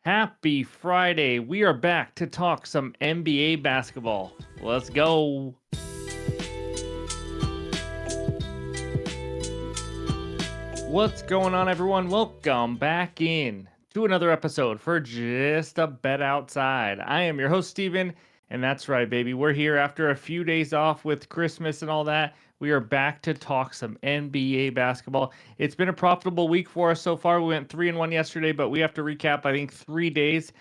Happy Friday. We are back to talk some NBA basketball. Let's go. What's going on, everyone? Welcome back in to another episode for Just a Bet Outside. I am your host, Steven, and that's right, baby. We're here after a few days off with Christmas and all that. We are back to talk some NBA basketball. It's been a profitable week for us so far. We went 3-1 yesterday, but we have to recap, I think, 3 days.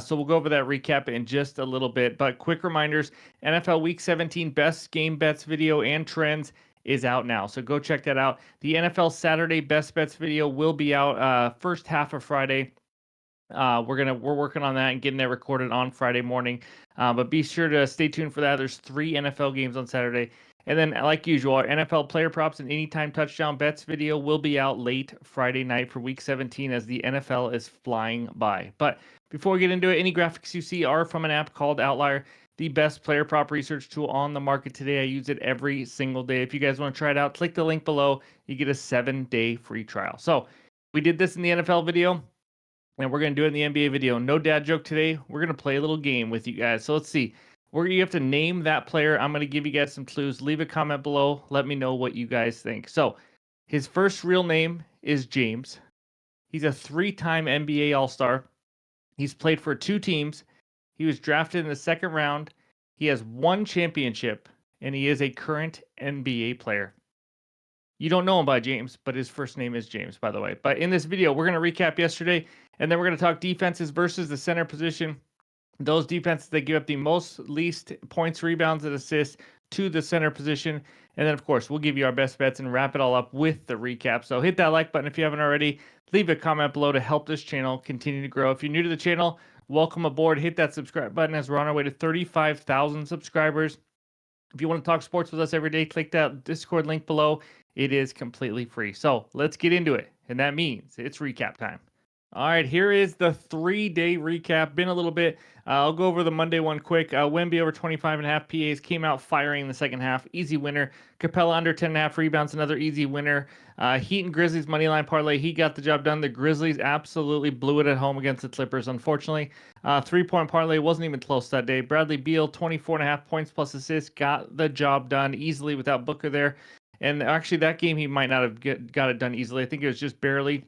So we'll go over that recap in just a little bit. But quick reminders, NFL Week 17 best game bets video and trends is out now. So go check that out. The NFL Saturday best bets video will be out first half of Friday. We're working on that and getting that recorded on Friday morning. But be sure to stay tuned for that. There's 3 NFL games on Saturday. And then, like usual, our NFL player props and anytime touchdown bets video will be out late Friday night for Week 17 as the NFL is flying by. But before we get into it, any graphics you see are from an app called OUTLIER, the best player prop research tool on the market today. I use it every single day. If you guys want to try it out, click the link below. You get a 7-day free trial. So we did this in the NFL video, and we're going to do it in the NBA video. No dad joke today. We're going to play a little game with you guys. So let's see. You have to name that player. I'm going to give you guys some clues. Leave a comment below. Let me know what you guys think. So his first real name is James. He's a 3-time NBA All-Star. He's played for 2 teams. He was drafted in the 2nd round. He has 1 championship, and he is a current NBA player. You don't know him by James, but his first name is James, by the way. But in this video, we're going to recap yesterday, and then we're going to talk defenses versus the center position. Those defenses that give up the least points, rebounds, and assists to the center position. And then, of course, we'll give you our best bets and wrap it all up with the recap. So hit that like button if you haven't already. Leave a comment below to help this channel continue to grow. If you're new to the channel, welcome aboard. Hit that subscribe button as we're on our way to 35,000 subscribers. If you want to talk sports with us every day, click that Discord link below. It is completely free. So let's get into it. And that means it's recap time. All right, here is the 3-day recap. Been a little bit. I'll go over the Monday one quick. Wemby over 25.5 PAs came out firing in the second half. Easy winner. Capella under 10.5 rebounds, another easy winner. Heat and Grizzlies money line parlay. He got the job done. The Grizzlies absolutely blew it at home against the Clippers, unfortunately. 3-point parlay wasn't even close that day. Bradley Beal, 24.5 points plus assists, got the job done easily without Booker there. And actually, that game he might not have got it done easily. I think it was just barely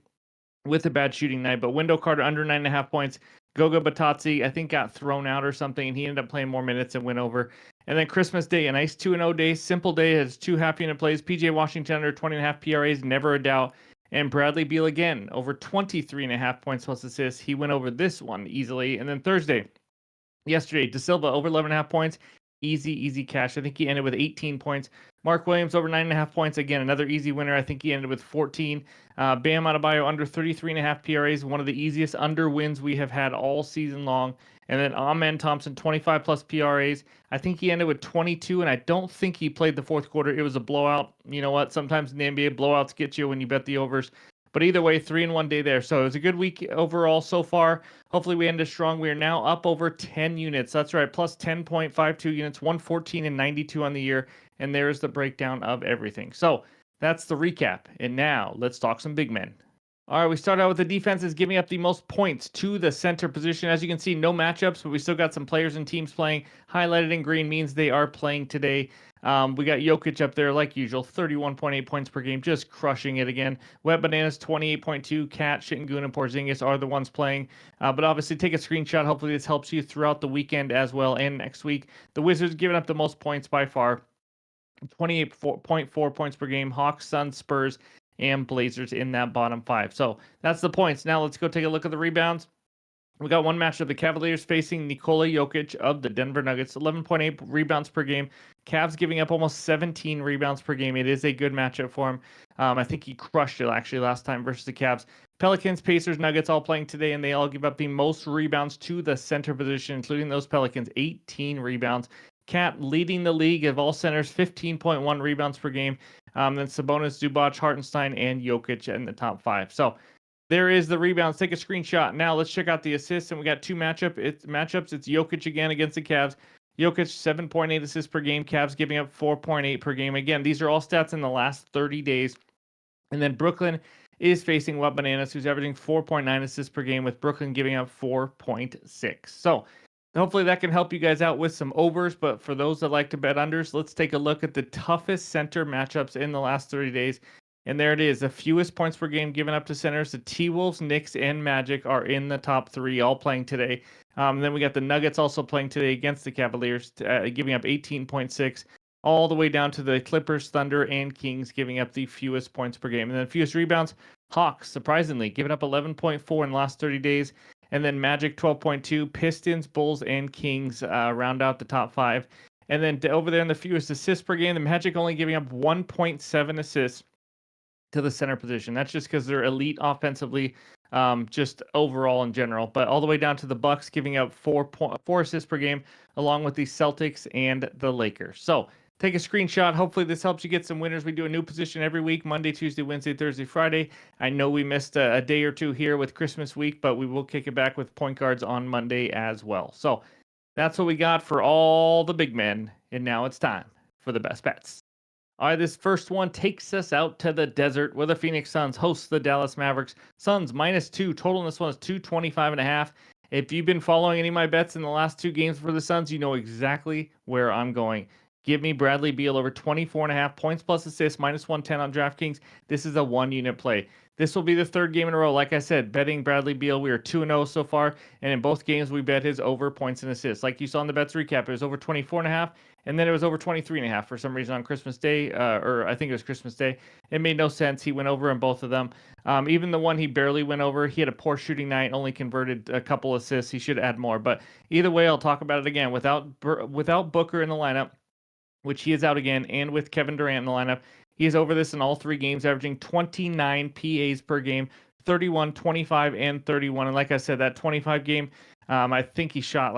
with a bad shooting night. But Wendell Carter under 9.5 points. Goga Batazzi, I think, got thrown out or something, and he ended up playing more minutes and went over. And then Christmas Day, a nice 2-0 day, simple day, has 2 half-unit plays. PJ Washington under 20.5 PRAs, never a doubt. And Bradley Beal again, over 23.5 points plus assists. He went over this one easily. And then yesterday, De Silva over 11.5 points. Easy cash. I think he ended with 18 points. Mark Williams over 9.5 points. Again, another easy winner. I think he ended with 14. Bam Adebayo under 33.5 PRAs. One of the easiest under wins we have had all season long. And then Amen Thompson, 25 plus PRAs. I think he ended with 22, and I don't think he played the fourth quarter. It was a blowout. You know what? Sometimes in the NBA, blowouts get you when you bet the overs. But either way, 3-1 day there. So it was a good week overall so far. Hopefully we ended strong. We are now up over 10 units. That's right, plus 10.52 units, 114 and 92 on the year. And there's the breakdown of everything. So that's the recap. And now let's talk some big men. All right, we start out with the defenses giving up the most points to the center position. As you can see, no matchups, but we still got some players and teams playing. Highlighted in green means they are playing today. We got Jokic up there like usual, 31.8 points per game, just crushing it again. Wet Bananas, 28.2. Cat, Şengün, and Porzingis are the ones playing. But obviously, take a screenshot. Hopefully, this helps you throughout the weekend as well and next week. The Wizards giving up the most points by far, 28.4 points per game. Hawks, Suns, Spurs, and Blazers in that bottom 5. So that's the points. Now let's go take a look at the rebounds. We got one matchup. The Cavaliers facing Nikola Jokic of the Denver Nuggets, 11.8 rebounds per game. Cavs giving up almost 17 rebounds per game. It is a good matchup for him. I think he crushed it actually last time versus the Cavs. Pelicans, Pacers, Nuggets all playing today, and they all give up the most rebounds to the center position, including those Pelicans, 18 rebounds. Cat leading the league of all centers, 15.1 rebounds per game. Then Sabonis, Zubac, Hartenstein, and Jokic in the top 5. So there is the rebounds. Take a screenshot. Now let's check out the assists. And we got 2 matchups. It's Jokic again against the Cavs. Jokic, 7.8 assists per game. Cavs giving up 4.8 per game. Again, these are all stats in the last 30 days. And then Brooklyn is facing What Bananas, who's averaging 4.9 assists per game, with Brooklyn giving up 4.6. So hopefully that can help you guys out with some overs. But for those that like to bet unders, let's take a look at the toughest center matchups in the last 30 days. And there it is. The fewest points per game given up to centers. The T-Wolves, Knicks, and Magic are in the top three, all playing today. Then we got the Nuggets also playing today against the Cavaliers, giving up 18.6, all the way down to the Clippers, Thunder, and Kings giving up the fewest points per game. And then fewest rebounds, Hawks, surprisingly, giving up 11.4 in the last 30 days. And then Magic 12.2, Pistons, Bulls, and Kings round out the top five. And then over there in the fewest assists per game, the Magic only giving up 1.7 assists to the center position. That's just because they're elite offensively, just overall in general. But all the way down to the Bucks giving up 4 assists per game, along with the Celtics and the Lakers. So take a screenshot. Hopefully this helps you get some winners. We do a new position every week, Monday, Tuesday, Wednesday, Thursday, Friday. I know we missed a day or two here with Christmas week, but we will kick it back with point guards on Monday as well. So that's what we got for all the big men. And now it's time for the best bets. All right, this first one takes us out to the desert where the Phoenix Suns host the Dallas Mavericks. Suns -2. Total in this one is 225.5. If you've been following any of my bets in the last two games for the Suns, you know exactly where I'm going. Give me Bradley Beal over 24.5 points plus assists, -110 on DraftKings. This is a one-unit play. This will be the third game in a row. Like I said, betting Bradley Beal, we are 2-0 so far. And in both games, we bet his over points and assists. Like you saw in the bets recap, it was over 24.5. And then it was over 23.5 for some reason on Christmas Day, or I think it was Christmas Day. It made no sense. He went over in both of them. Even the one he barely went over, he had a poor shooting night, only converted a couple assists. He should add more. But either way, I'll talk about it again. Without Booker in the lineup, which he is out again, and with Kevin Durant in the lineup, he is over this in all three games, averaging 29 PAs per game, 31, 25, and 31. And like I said, that 25 game, I think he shot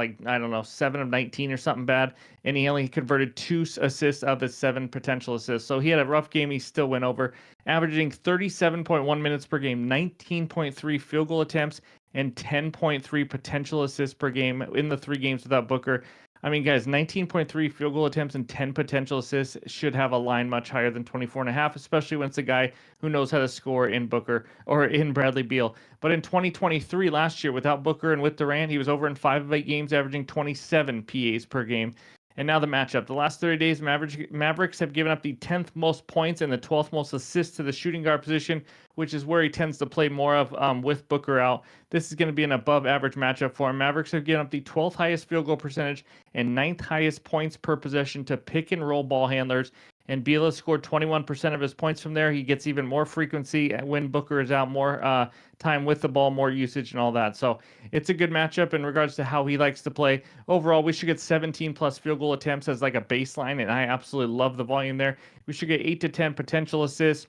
7 of 19 or something bad, and he only converted 2 assists of his 7 potential assists. So he had a rough game. He still went over, averaging 37.1 minutes per game, 19.3 field goal attempts, and 10.3 potential assists per game in the 3 games without Booker. I mean, guys, 19.3 field goal attempts and 10 potential assists should have a line much higher than 24.5, especially when it's a guy who knows how to score in Booker or in Bradley Beal. But in 2023, last year, without Booker and with Durant, he was over in 5 of 8 games, averaging 27 PAs per game. And now the matchup. The last 30 days, Mavericks have given up the 10th most points and the 12th most assists to the shooting guard position, which is where he tends to play more of with Booker out. This is going to be an above-average matchup for him. Mavericks have given up the 12th highest field goal percentage and 9th highest points per possession to pick-and-roll ball handlers. And Beal has scored 21% of his points from there. He gets even more frequency when Booker is out, more time with the ball, more usage, and all that. So it's a good matchup in regards to how he likes to play. Overall, we should get 17-plus field goal attempts as like a baseline, and I absolutely love the volume there. We should get 8 to 10 potential assists.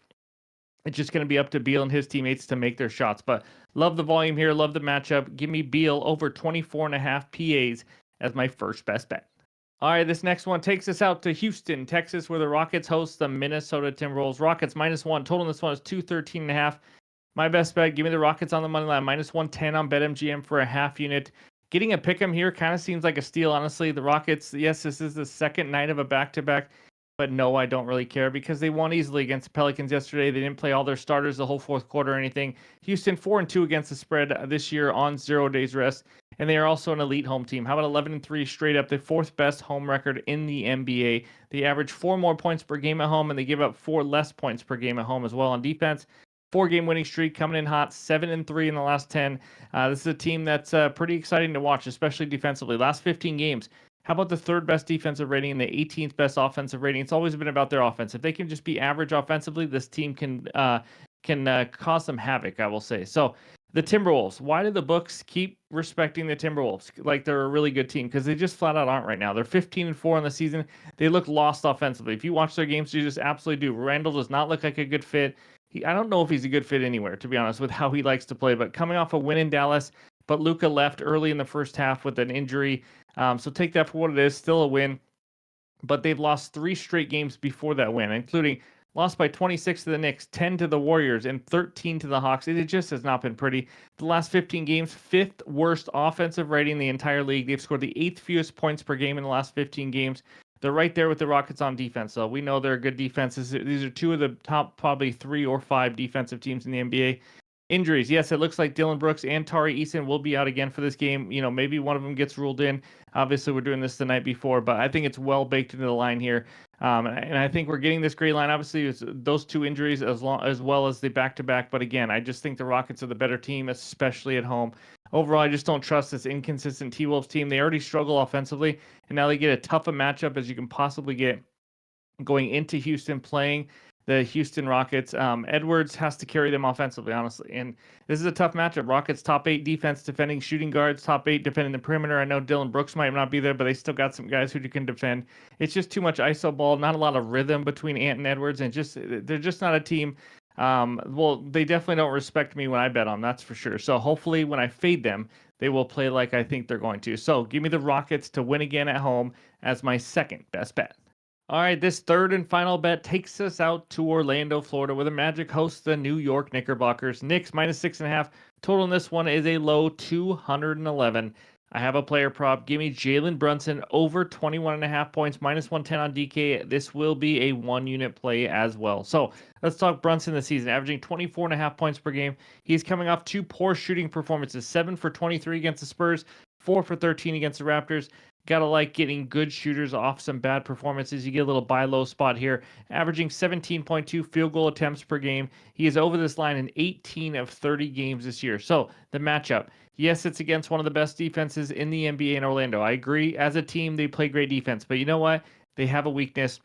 It's just going to be up to Beal and his teammates to make their shots. But love the volume here, love the matchup. Give me Beal over 24.5 PAs as my first best bet. All right, this next one takes us out to Houston, Texas, where the Rockets host the Minnesota Timberwolves. Rockets -1. Total in this one is 213.5. My best bet, give me the Rockets on the money line, -110 on BetMGM for a half unit. Getting a pick'em here kind of seems like a steal, honestly. The Rockets, yes, this is the second night of a back-to-back, but no, I don't really care because they won easily against the Pelicans yesterday. They didn't play all their starters the whole fourth quarter or anything. Houston 4-2 against the spread this year on 0 days rest, and they are also an elite home team. How about 11-3 straight up, the fourth best home record in the NBA? They average 4 more points per game at home, and they give up 4 less points per game at home as well on defense. 4-game winning streak coming in hot, 7-3 in the last 10. This is a team that's pretty exciting to watch, especially defensively. Last 15 games, how about the third best defensive rating and the 18th best offensive rating? It's always been about their offense. If they can just be average offensively, this team can cause some havoc, I will say. So the Timberwolves, why do the books keep respecting the Timberwolves like they're a really good team? Because they just flat out aren't right now. They're 15-4 in the season. They look lost offensively. If you watch their games, you just absolutely do. Randall does not look like a good fit. I don't know if he's a good fit anywhere, to be honest, with how he likes to play. But coming off a win in Dallas, but Luka left early in the first half with an injury. So take that for what it is. Still a win. But they've lost 3 straight games before that win, including lost by 26 to the Knicks, 10 to the Warriors, and 13 to the Hawks. It just has not been pretty. The last 15 games, 5th worst offensive rating in the entire league. They've scored the 8th fewest points per game in the last 15 games. They're right there with the Rockets on defense. So we know they're a good defense. These are two of the top probably 3 or 5 defensive teams in the NBA. Injuries. Yes, it looks like Dylan Brooks and Tari Eason will be out again for this game. Maybe one of them gets ruled in. Obviously, we're doing this the night before, but I think it's well baked into the line here. And I think we're getting this great line. Obviously, it's those 2 injuries as well as the back-to-back. But again, I just think the Rockets are the better team, especially at home. Overall, I just don't trust this inconsistent T-Wolves team. They already struggle offensively, and now they get a tougher matchup as you can possibly get going into Houston playing the Houston Rockets. Edwards has to carry them offensively, honestly. And this is a tough matchup. Rockets top 8 defense defending shooting guards, top 8 defending the perimeter. I know Dylan Brooks might not be there, but they still got some guys who can defend. It's just too much ISO ball, not a lot of rhythm between Ant and Edwards, and they're just not a team. Well, they definitely don't respect me when I bet on, that's for sure. So hopefully when I fade them, they will play like I think they're going to. So give me the Rockets to win again at home as my second best bet. All right, this third and final bet takes us out to Orlando, Florida, where the Magic hosts the New York Knickerbockers. Knicks -6.5. Total in this one is a low 211. I have a player prop. Give me Jalen Brunson over 21.5 points, -110 on DK. This will be a 1-unit play as well. So let's talk Brunson this season, averaging 24.5 points per game. He's coming off 2 poor shooting performances, 7 for 23 against the Spurs, 4 for 13 against the Raptors. Gotta like getting good shooters off some bad performances. You get a little buy low spot here, averaging 17.2 field goal attempts per game. He is over this line in 18 of 30 games this year. So the matchup, yes, it's against one of the best defenses in the NBA in Orlando. I agree. As a team, they play great defense, but you know what? They have a weakness.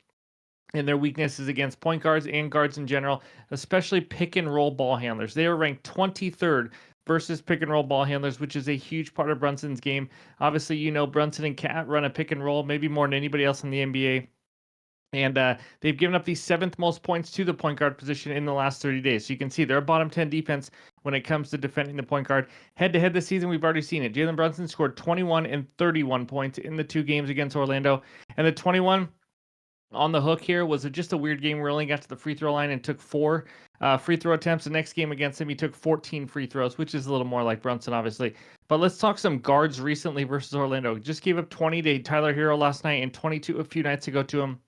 And their weakness is against point guards and guards in general, especially pick and roll ball handlers. They are ranked 23rd versus pick and roll ball handlers, which is a huge part of Brunson's game. Obviously, Brunson and Cat run a pick and roll maybe more than anybody else in the NBA. And they've given up the 7th most points to the point guard position in the last 30 days. So you can see they're a bottom 10 defense when it comes to defending the point guard. Head-to-head this season, we've already seen it. Jalen Brunson scored 21 and 31 points in the 2 games against Orlando. And the 21 on the hook here was just a weird game. We only got to the free throw line and took 4 free throw attempts. The next game against him, he took 14 free throws, which is a little more like Brunson, obviously. But let's talk some guards recently versus Orlando. Just gave up 20 to Tyler Hero last night and 22 a few nights ago to him.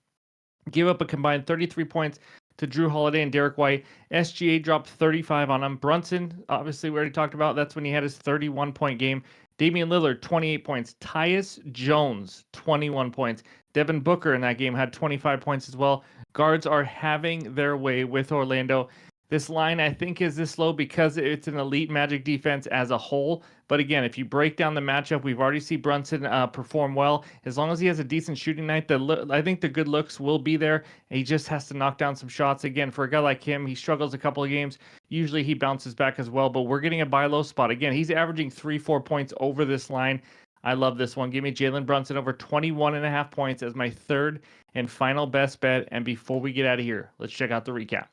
Give up a combined 33 points to Drew Holiday and Derek White. SGA dropped 35 on him. Brunson, obviously, we already talked about. That's when he had his 31-point game. Damian Lillard, 28 points. Tyus Jones, 21 points. Devin Booker in that game had 25 points as well. Guards are having their way with Orlando. This line, I think, is this low because it's an elite Magic defense as a whole. But again, if you break down the matchup, we've already seen Brunson perform well. As long as he has a decent shooting night, I think the good looks will be there. He just has to knock down some shots. Again, for a guy like him, he struggles a couple of games. Usually he bounces back as well, but we're getting a buy low spot. Again, he's averaging 3-4 points over this line. I love this one. Give me Jalen Brunson over 21.5 points as my third and final best bet. And before we get out of here, let's check out the recap.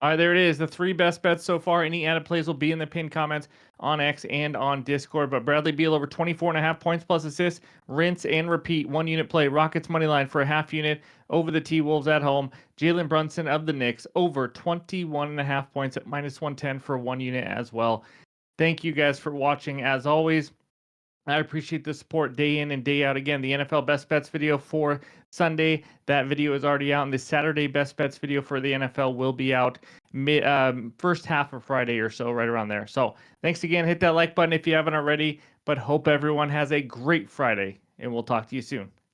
All right, there it is. The 3 best bets so far. Any added plays will be in the pinned comments on X and on Discord. But Bradley Beal over 24.5 points plus assists. Rinse and repeat. 1-unit play. Rockets money line for a half unit over the T-Wolves at home. Jalen Brunson of the Knicks over 21.5 points at -110 for 1 unit as well. Thank you guys for watching. As always, I appreciate the support day in and day out. Again, the NFL Best Bets video for Sunday, that video is already out. And the Saturday Best Bets video for the NFL will be out first half of Friday or so, right around there. So thanks again. Hit that like button if you haven't already. But hope everyone has a great Friday, and we'll talk to you soon.